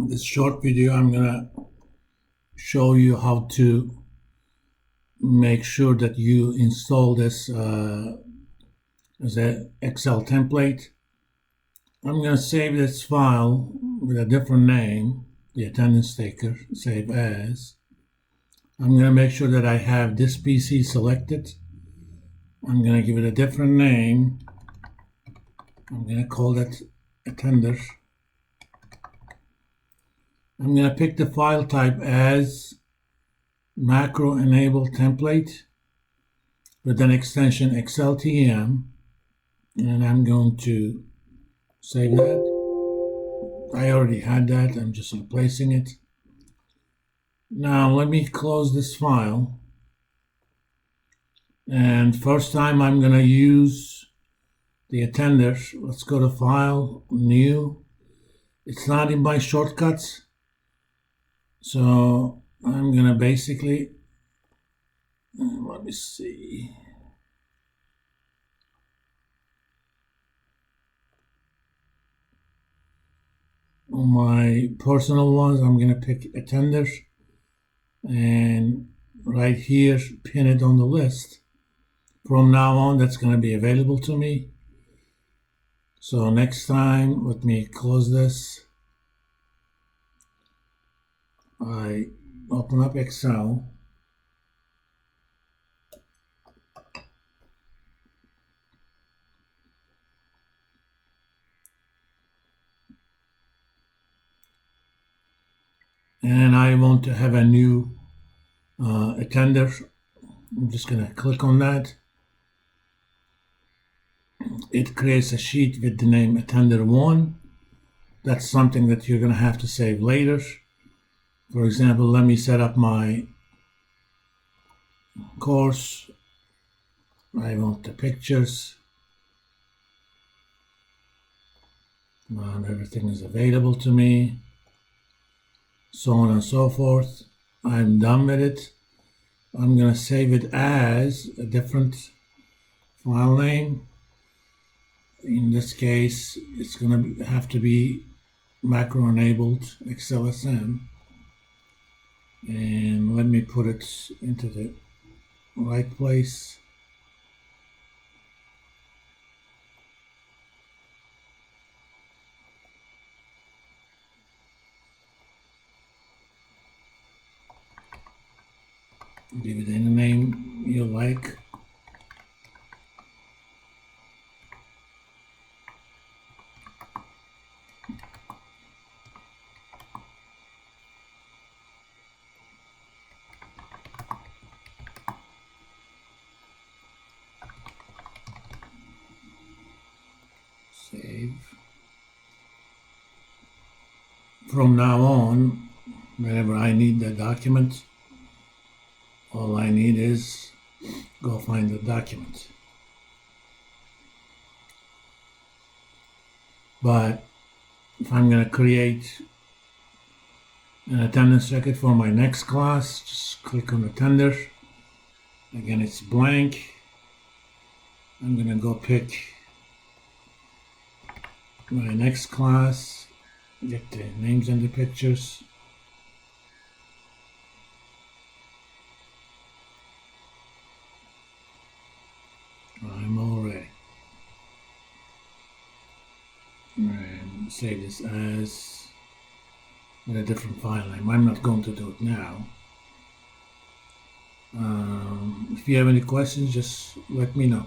this short video, I'm gonna show you how to make sure that you install this as an Excel template. I'm gonna save this file with a different name, the attendance taker, save as. I'm gonna make sure that I have this PC selected. I'm gonna give it a different name. I'm gonna call that attender. I'm going to pick the file type as macro enable template with an extension XLTM, and I'm going to save that. I already had that. I'm just replacing it. Now let me close this file, and first time I'm going to use the attender. Let's go to File, New. It's not in my shortcuts. So I'm gonna basically, let me see. On my personal ones, I'm gonna pick attender, and right here, pin it on the list. From now on, that's gonna be available to me. So next time, let me close this. I open up Excel. And I want to have a new attender. I'm just going to click on that. It creates a sheet with the name attender1. That's something that you're going to have to save later. For example, let me set up my course. I want the pictures. And everything is available to me. So on and so forth. I'm done with it. I'm going to save it as a different file name. In this case, it's going to have to be macro enabled XLSM. And let me put it into the right place. Give it any name you like. Save. From now on, whenever I need the document, all I need is go find the document. But if I'm going to create an attendance record for my next class, just click on attender. Again, it's blank. I'm going to go pick my next class, get the names and the pictures. I'm all ready. And save this as with a different file name. I'm not going to do it now. If you have any questions, just let me know.